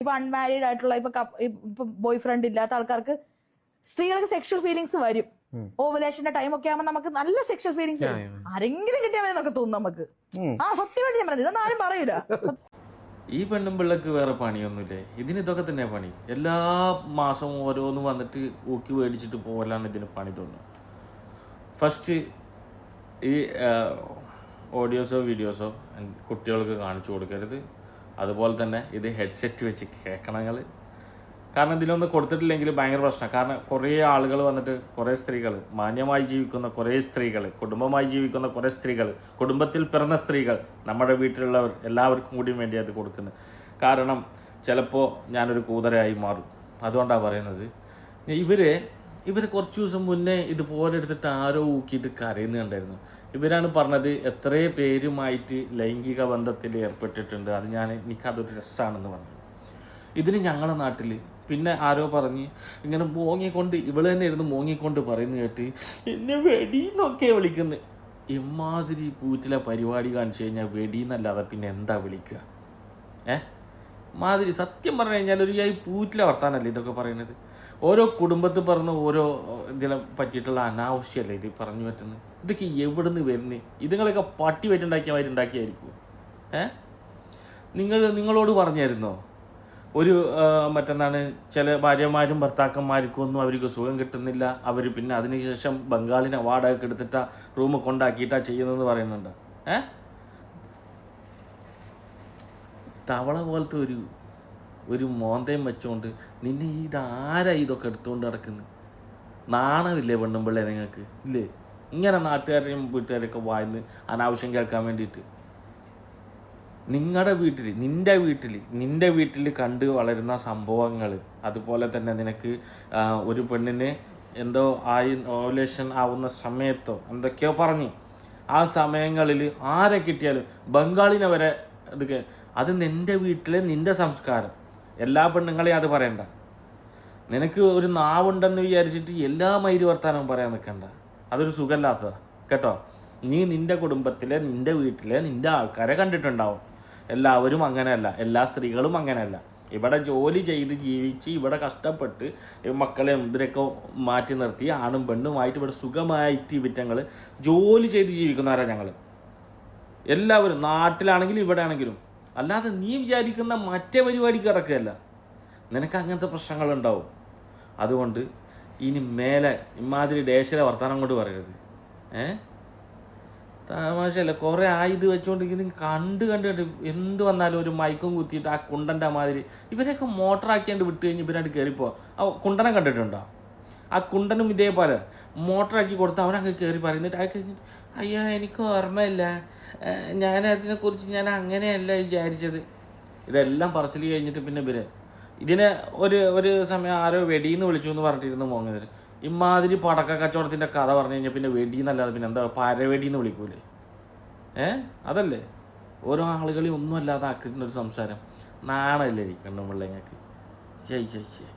ഇപ്പൊ അൺമാരീഡ് ആയിട്ടുള്ള ഇപ്പൊ ബോയ് ഫ്രണ്ട് ഇല്ലാത്ത ആൾക്കാർക്ക് സ്ത്രീകൾക്ക് സെക്ഷൽ ഫീലിങ്സ് വരും. ഓവുലേഷന്റെ ടൈം ഒക്കെ ആകുമ്പോൾ നമുക്ക് നല്ല സെക്ഷൽ ഫീലിങ്സ് വരും. ആരെങ്കിലും കിട്ടിയാൽ മതി എന്നൊക്കെ തോന്നും നമുക്ക്. സത്യമായിട്ട് ഞാൻ പറഞ്ഞത് ഇതൊന്നും ആരും പറയൂല. ഈ പെണ്ണും പിള്ളക്ക് വേറെ പണിയൊന്നുമില്ലേ? ഇതൊക്കെ തന്നെ പണി. എല്ലാ മാസവും ഓരോന്ന് വന്നിട്ട് ഊക്കി മേടിച്ചിട്ട് പോകലാണ് ഇതിന് പണി തോന്നുന്നത്. ഫസ്റ്റ് ഈ ഓഡിയോസോ വീഡിയോസോ കുട്ടികൾക്ക് കാണിച്ചു കൊടുക്കരുത്. അതുപോലെ തന്നെ ഇത് ഹെഡ്സെറ്റ് വെച്ച് കേൾക്കണങ്ങൾ. കാരണം ഇതിലൊന്നും കൊടുത്തിട്ടില്ലെങ്കിൽ ഭയങ്കര പ്രശ്നമാണ്. കാരണം കുറേ ആളുകൾ വന്നിട്ട് കുറേ സ്ത്രീകൾ, മാന്യമായി ജീവിക്കുന്ന കുറേ സ്ത്രീകൾ, കുടുംബമായി ജീവിക്കുന്ന കുറേ സ്ത്രീകൾ, കുടുംബത്തിൽ പിറന്ന സ്ത്രീകൾ, നമ്മുടെ വീട്ടിലുള്ളവർ എല്ലാവർക്കും കൂടി വേണ്ടി അത് കൊടുക്കുന്നത്. കാരണം ചിലപ്പോൾ ഞാനൊരു കൂതരയായി മാറും. അതുകൊണ്ടാണ് പറയുന്നത്. ഇവർ കുറച്ച് ദിവസം മുന്നേ ഇതുപോലെ എടുത്തിട്ട് ആരോ ഊക്കിയിട്ട് കരയുന്നുണ്ടായിരുന്നു. ഇവരാണ് പറഞ്ഞത് എത്രയോ പേരുമായിട്ട് ലൈംഗിക ബന്ധത്തിൽ ഏർപ്പെട്ടിട്ടുണ്ട്, അത് എനിക്കതൊരു രസമാണെന്ന് പറഞ്ഞു. ഇതിന് ഞങ്ങളുടെ നാട്ടിൽ പിന്നെ ആരോ പറഞ്ഞ് ഇങ്ങനെ മോങ്ങിക്കൊണ്ട്, ഇവള് തന്നെ ഇരുന്ന് മോങ്ങിക്കൊണ്ട് പറയുന്നത് കേട്ട് എന്നെ വെടിന്നൊക്കെ വിളിക്കുന്നത്. ഇമാതിരി പൂറ്റിലെ പരിപാടി കാണിച്ചു കഴിഞ്ഞാൽ വെടിന്നല്ലാതെ പിന്നെ എന്താ വിളിക്കുക? മാതിരി സത്യം പറഞ്ഞു കഴിഞ്ഞാൽ ഒരു പൂറ്റിലെ വർത്താനല്ലേ ഇതൊക്കെ പറയുന്നത്. ഓരോ കുടുംബത്തിൽ പറഞ്ഞ ഓരോ ഇതിനെ പറ്റിയിട്ടുള്ള അനാവശ്യമല്ലേ ഇത് പറഞ്ഞു പറ്റുന്നത്. ഇതൊക്കെ എവിടെ നിന്ന് വരുന്നത്? ഇതുങ്ങളൊക്കെ പട്ടി വെച്ചുണ്ടാക്കിയായിരിക്കുമോ? നിങ്ങളോട് പറഞ്ഞായിരുന്നോ ഒരു മറ്റെന്താണ് ചില ഭാര്യമാരും ഭർത്താക്കന്മാർക്കും ഒന്നും അവർക്ക് സുഖം കിട്ടുന്നില്ല, അവർ പിന്നെ അതിനുശേഷം ബംഗാളിനെ വാടക എടുത്തിട്ടാ റൂം കൊണ്ടാക്കിയിട്ടാണ് ചെയ്യുന്നതെന്ന് പറയുന്നുണ്ട്. തവള പോലത്തെ ഒരു മോന്തയും വെച്ചുകൊണ്ട് നിന്നെ ഇതാരാ ഇതൊക്കെ എടുത്തുകൊണ്ട് നടക്കുന്നത്? നാണമില്ലേ പെണ്ണും പിള്ളേ നിങ്ങൾക്ക്? ഇല്ലേ? ഇങ്ങനെ നാട്ടുകാരെയും വീട്ടുകാരെയൊക്കെ വായിന്ന് അനാവശ്യം കേൾക്കാൻ വേണ്ടിയിട്ട്. നിങ്ങളുടെ വീട്ടിൽ, നിൻ്റെ വീട്ടിൽ കണ്ട് വളരുന്ന സംഭവങ്ങൾ, അതുപോലെ തന്നെ നിനക്ക് ഒരു പെണ്ണിന് എന്തോ ഓവുലേഷൻ ആവുന്ന സമയത്തോ എന്തൊക്കെയോ പറഞ്ഞ് ആ സമയങ്ങളിൽ ആരെ കിട്ടിയാലും ബംഗാളിനെ വരെ അത് നിൻ്റെ വീട്ടിലെ നിൻ്റെ സംസ്കാരം. എല്ലാ പെണ്ണുങ്ങളെയും അത് പറയണ്ട. നിനക്ക് ഒരു നാവുണ്ടെന്ന് വിചാരിച്ചിട്ട് എല്ലാ മൈര് വർത്താനവും പറയാൻ നിൽക്കണ്ട. അതൊരു സുഖമില്ലാത്തതാണ് കേട്ടോ. നീ നിൻ്റെ കുടുംബത്തിലെ, നിൻ്റെ വീട്ടിലെ നിൻ്റെ ആൾക്കാരെ കണ്ടിട്ടുണ്ടാവും. എല്ലാവരും അങ്ങനെയല്ല, എല്ലാ സ്ത്രീകളും അങ്ങനെയല്ല. ഇവിടെ ജോലി ചെയ്ത് ജീവിച്ച് ഇവിടെ കഷ്ടപ്പെട്ട് മക്കളെ ഇതിനൊക്കെ മാറ്റി നിർത്തി ആണും പെണ്ണുമായിട്ട് ഇവിടെ സുഖമായിട്ട് വിറ്റങ്ങൾ ജോലി ചെയ്ത് ജീവിക്കുന്നവരാണ് ഞങ്ങൾ എല്ലാവരും, നാട്ടിലാണെങ്കിലും ഇവിടെ ആണെങ്കിലും. അല്ലാതെ നീ വിചാരിക്കുന്ന മറ്റേ പരിപാടിക്ക് കിടക്കുകയല്ല. നിനക്ക് അങ്ങനത്തെ പ്രശ്നങ്ങളുണ്ടാവും. അതുകൊണ്ട് ഇനി മേലെ ഇമാതിരി ദേശീയ വർത്തമാനം കൊണ്ട് പറയരുത്. തമാശയല്ല. കുറേ ഇത് വെച്ചുകൊണ്ടിരിക്കുന്നത് കണ്ട് എന്ത് വന്നാലും ഒരു മൈക്കും കുത്തിയിട്ട് ആ കുണ്ടൻ്റെ മാതിരി ഇവരെയൊക്കെ മോട്ടറാക്കിയാണ്ട് വിട്ട് കഴിഞ്ഞ് ഇവരായിട്ട് കയറിപ്പോ. ആ കുണ്ടനെ കണ്ടിട്ടുണ്ടോ? ആ കുണ്ടനും ഇതേപോലെ മോട്ടറാക്കി കൊടുത്ത് അവനങ്ങ് കയറി പറയുന്നിട്ട് അത് കഴിഞ്ഞിട്ട് അയ്യോ എനിക്ക് ഓർമ്മയില്ല, ഞാനതിനെക്കുറിച്ച് ഞാൻ അങ്ങനെയല്ല വിചാരിച്ചത്. ഇതെല്ലാം പറച്ചിൽ കഴിഞ്ഞിട്ട് പിന്നെ ഇതിനെ ഒരു സമയം ആരോ വെടിയെന്ന് വിളിച്ചു എന്ന് പറഞ്ഞിട്ടിരുന്നു മോങ്ങതിന്. ഇമാതിരി പടക്ക കച്ചവടത്തിൻ്റെ കഥ പറഞ്ഞു കഴിഞ്ഞാൽ പിന്നെ വെടിയെന്നല്ലാതെ പിന്നെ എന്താ പരവെടിയെന്ന് വിളിക്കൂലേ? അതല്ലേ ഓരോ ആളുകളെയും ഒന്നും അല്ലാതെ ആക്കുന്നൊരു സംസാരം. നാണല്ലേ പെണ്ണും പിള്ളേങ്ങൾക്ക്? ശരി.